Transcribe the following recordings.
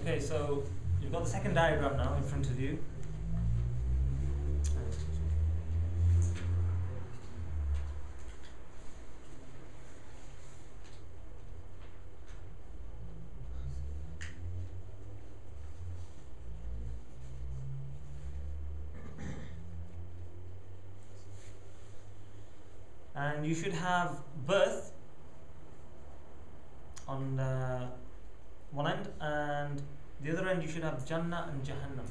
Okay, so you've got the second diagram now in front of you. And you should have birth on one end, and the other end you should have Jannah and Jahannam.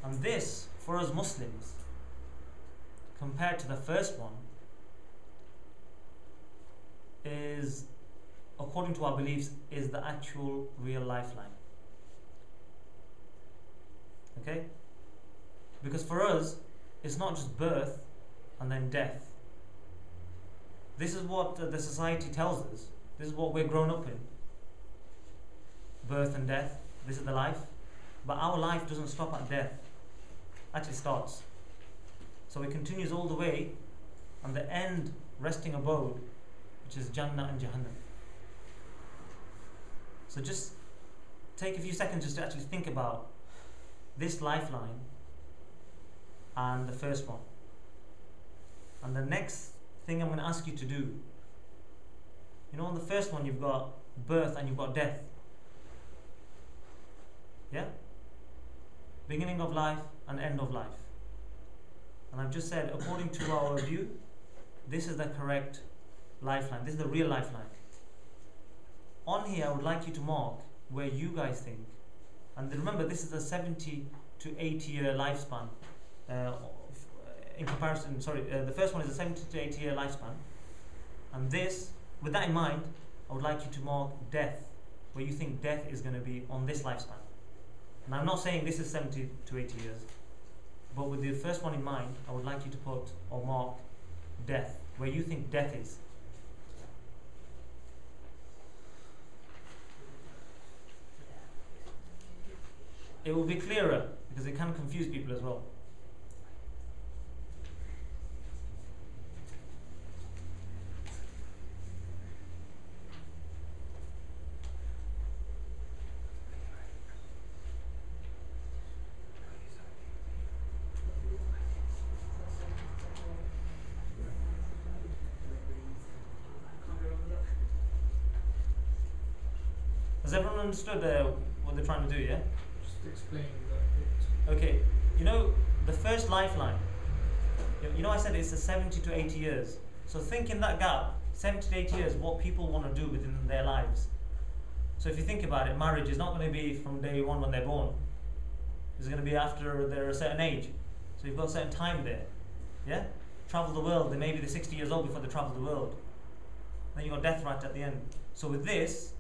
And this, for us Muslims, compared to the first one, is, according to our beliefs, is the actual real lifeline. Okay? Because for us, it's not just birth and then death. This is what the society tells us. This is what we're grown up in. Birth and death. This is the life. But our life doesn't stop at death. Actually starts. So it continues all the way, and the end resting abode, which is Jannah and Jahannam. So just take a few seconds just to actually think about this lifeline and the first one. And the next thing I'm going to ask you to do, you know, on the first one you've got birth and you've got death. Yeah? Beginning of life and end of life. And I've just said, according to our view, this is the correct lifeline. This is the real lifeline. On here, I would like you to mark where you guys think. And remember, this is a 70 to 80 year lifespan. In comparison, the first one is a 70 to 80 year lifespan. And this, with that in mind, I would like you to mark death, where you think death is going to be on this lifespan. And I'm not saying this is 70 to 80 years, but with the first one in mind, I would like you to put or mark death, where you think death is. It will be clearer, because it can confuse people as well. Has everyone understood what they're trying to do, yeah? Just explain that. Okay, you know, the first lifeline, you know I said it's a 70 to 80 years. So think in that gap, 70 to 80 years, what people want to do within their lives. So if you think about it, marriage is not going to be from day one when they're born. It's going to be after they're a certain age. So you've got a certain time there. Yeah? Travel the world, they may be 60 years old before they travel the world. Then you've got death right at the end. So with this,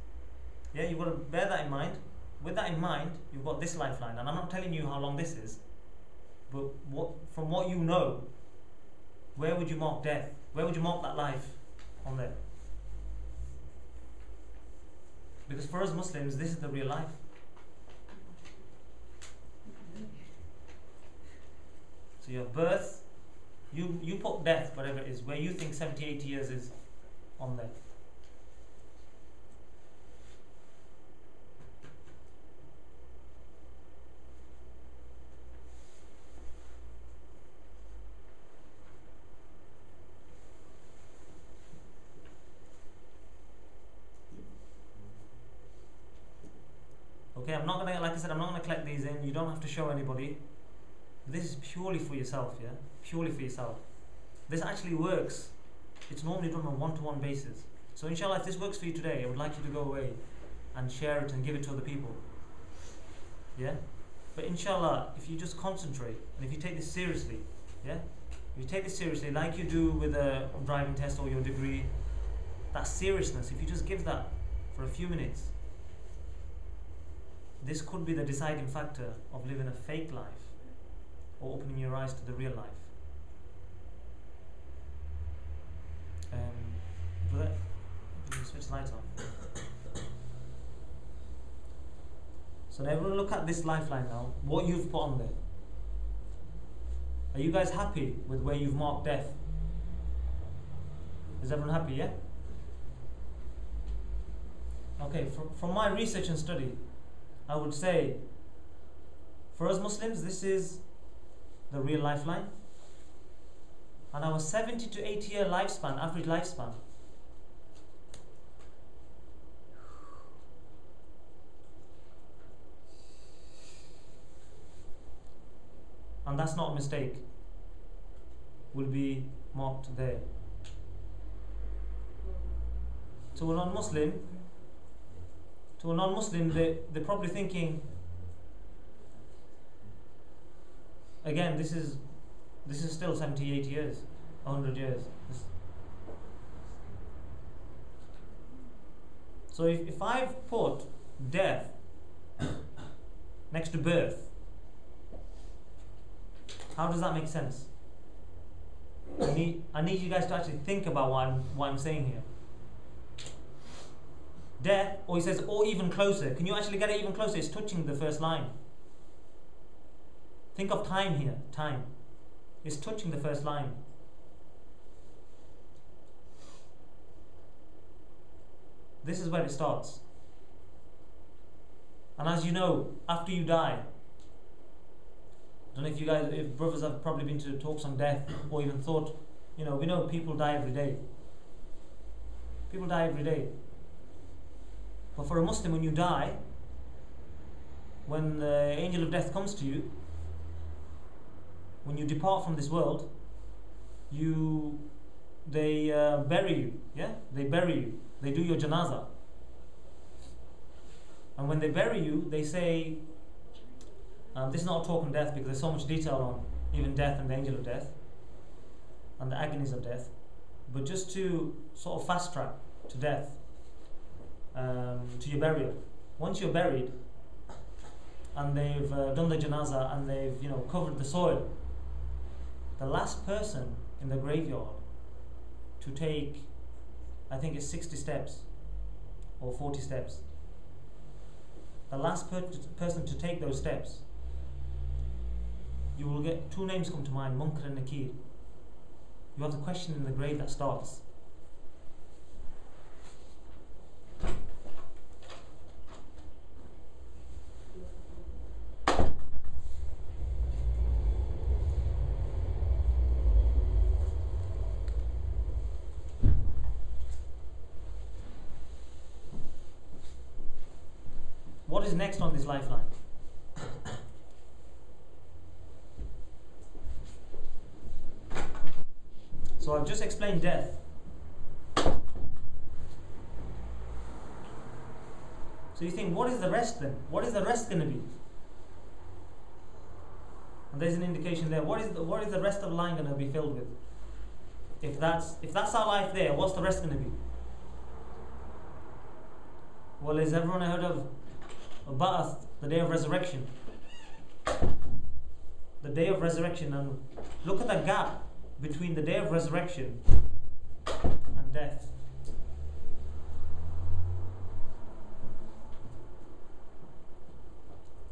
yeah, you've got to bear that in mind. With that in mind, you've got this lifeline. And I'm not telling you how long this is, but from what you know, where would you mark death? Where would you mark that life on there? Because for us Muslims, this is the real life. So your birth, you put death, whatever it is, where you think 70, 80 years is on there. Okay, I'm not gonna, like I said, I'm not gonna collect these in. You don't have to show anybody. This is purely for yourself, yeah? Purely for yourself. This actually works. It's normally done on a one-to-one basis. So inshallah, if this works for you today, I would like you to go away and share it and give it to other people. Yeah? But inshallah, if you just concentrate and if you take this seriously, yeah? If you take this seriously, like you do with a driving test or your degree, that seriousness, if you just give that for a few minutes, this could be the deciding factor of living a fake life or opening your eyes to the real life. Brother, can you switch the lights off? So now everyone look at this lifeline now, what you've put on there. Are you guys happy with where you've marked death? Is everyone happy, yeah? Okay, from my research and study, I would say for us Muslims, this is the real lifeline. And our 70 to 80 year lifespan, average lifespan, and that's not a mistake, will be marked there. To a non-Muslim, they're probably thinking, again, this is still 70, 80 years, 100 years. So if I've put death next to birth, how does that make sense? I need you guys to actually think about what I'm saying here. Death, or he says, or even closer. Can you actually get it even closer? It's touching the first line. Think of time here. Time. It's touching the first line. This is where it starts. And as you know, after you die, I don't know if brothers have probably been to talks on death or even thought, we know people die every day. People die every day. But for a Muslim, when you die, when the angel of death comes to you, when you depart from this world, they bury you. Yeah, they bury you. They do your janazah. And when they bury you, they say, this is not a talk on death because there's so much detail on even death and the angel of death and the agonies of death. But just to sort of fast track to death, to your burial. Once you're buried and they've done the janazah and they've covered the soil, the last person in the graveyard to take, I think it's 60 steps or 40 steps, the last person to take those steps, you will get two names come to mind, Munkar and Nakir. You have the question in the grave that starts. What is next on this lifeline? So I've just explained death. So you think, what is the rest then? What is the rest going to be? And there's an indication there. What is the rest of the line going to be filled with? If that's our life there, what's the rest going to be? Well, has everyone heard of Ba'ath, the day of resurrection? The day of resurrection, and look at the gap between the day of resurrection and death.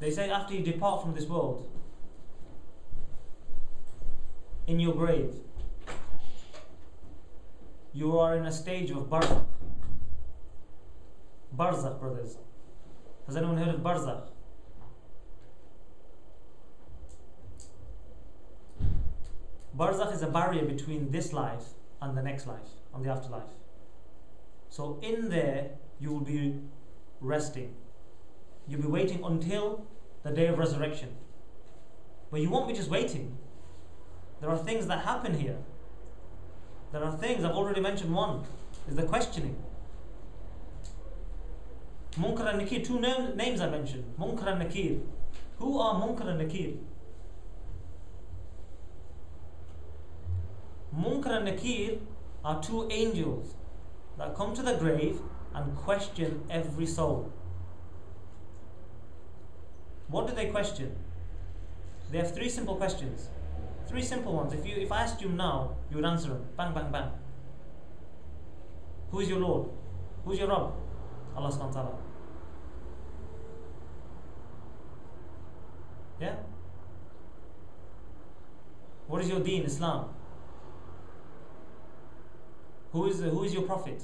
They say after you depart from this world, in your grave, you are in a stage of barzakh. Barzakh, brothers. Has anyone heard of barzakh? Barzakh is a barrier between this life and the next life, and the afterlife. So in there, you will be resting. You'll be waiting until the day of resurrection. But you won't be just waiting. There are things that happen here. There are things, I've already mentioned one, is the questioning. Munkar and Nakir, two names I mentioned. Munkar and Nakir. Who are Munkar and Nakir? Munkar and Nakir are two angels that come to the grave and question every soul. What do they question? They have three simple questions. Three simple ones. If I asked you now, you would answer them. Bang, bang, bang. Who is your Lord? Who is your Rabb? Allah subhanahu wa ta'ala. Yeah? What is your deen, Islam? Who is your Prophet?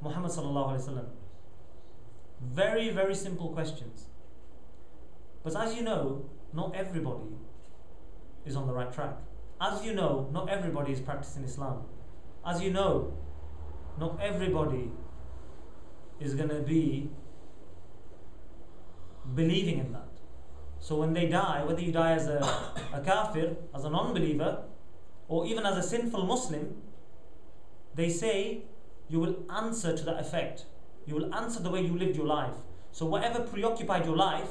Muhammad sallallahu alaihi wasallam. Very, very simple questions. But as you know, not everybody is on the right track. As you know, not everybody is practicing Islam. As you know, not everybody is going to be believing in that. So when they die, whether you die as a kafir, as a non-believer, or even as a sinful Muslim, they say you will answer to that effect. You will answer the way you lived your life. So whatever preoccupied your life,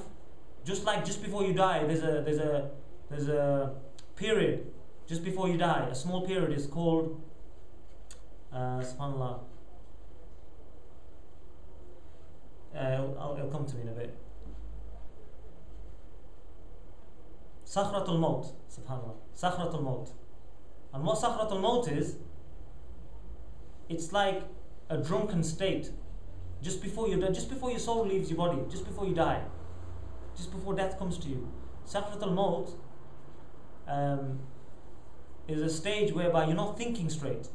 just like just before you die, there's a period just before you die. A small period is called subhanallah. It'll come to me in a bit. Sakhratul Maut, subhanallah. Sakhratul Maut. And what Sakhratul Maut is, it's like a drunken state. Just before you die, just before your soul leaves your body, just before you die, just before death comes to you. Sakhratul Maut is a stage whereby you're not thinking straight.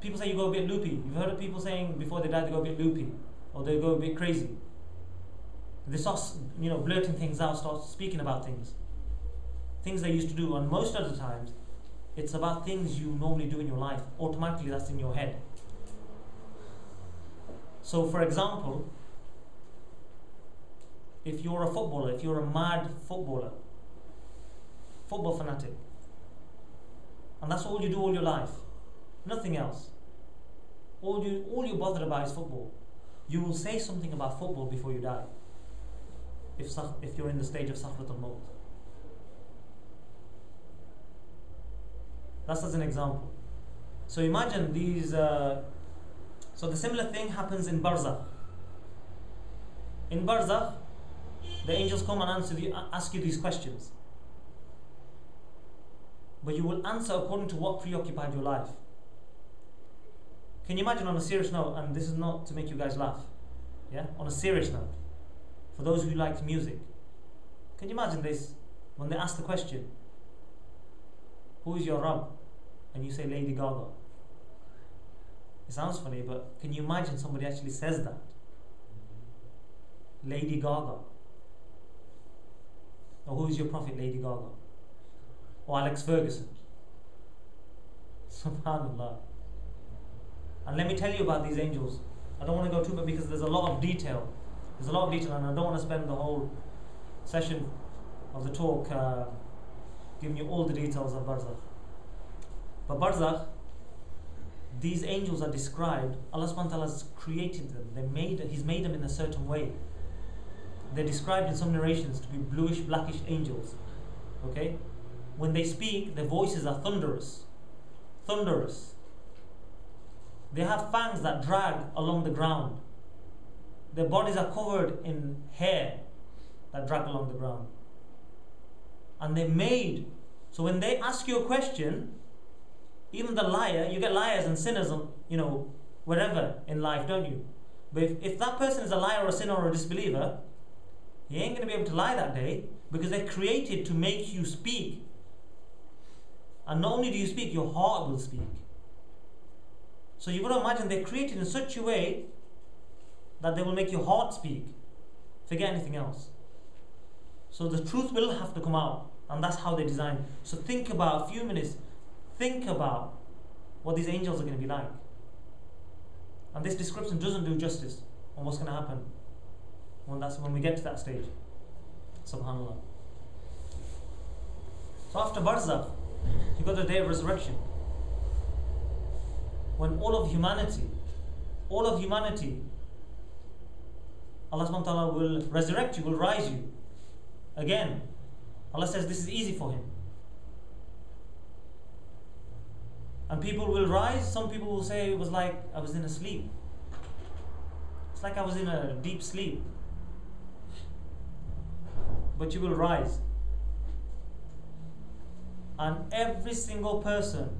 People say you go a bit loopy. You've heard of people saying before they die they go a bit loopy, or they go a bit crazy. They start, blurting things out, start speaking about things they used to do. And most of the times, it's about things you normally do in your life. Automatically, that's in your head. So, for example, if you're a footballer, if you're a mad footballer, football fanatic, and that's all you do all your life, nothing else, all you're bothered about is football, you will say something about football before you die. If you're in the stage of Sakhratul Maut. That's as an example. So imagine these. So the similar thing happens in Barzakh. In Barzakh, the angels come and ask you these questions. But you will answer according to what preoccupied your life. Can you imagine, on a serious note, and this is not to make you guys laugh, yeah? On a serious note, for those who like music, can you imagine this? When they ask the question, who is your Rabb? And you say Lady Gaga. It sounds funny, but can you imagine somebody actually says that? Lady Gaga. Or who is your prophet? Lady Gaga. Or Alex Ferguson. Subhanallah. And let me tell you about these angels. I don't want to go too much because there's a lot of detail. And I don't want to spend the whole session of the talk giving you all the details of Barzakh. But Barzakh, these angels are described, Allah subhanahu wa ta'ala has created them. He's made them in a certain way. They're described in some narrations to be bluish, blackish angels. Okay? When they speak, their voices are thunderous. Thunderous. They have fangs that drag along the ground. Their bodies are covered in hair that drag along the ground. And they're made, so when they ask you a question, even the liar, you get liars and sinners, wherever in life, don't you? But if that person is a liar or a sinner or a disbeliever, he ain't going to be able to lie that day, because they're created to make you speak. And not only do you speak, your heart will speak. So you've got to imagine they're created in such a way that they will make your heart speak. Forget anything else. So the truth will have to come out, and that's how they're designed. So think about a few minutes. Think about what these angels are going to be like. And this description doesn't do justice on what's going to happen when we get to that stage. Subhanallah. So after Barzakh, you've got the day of resurrection. When all of humanity, Allah subhanahu wa ta'ala will resurrect you, will rise you again. Allah says this is easy for Him. And people will rise. Some people will say it was like I was in a sleep. It's like I was in a deep sleep. But you will rise. And every single person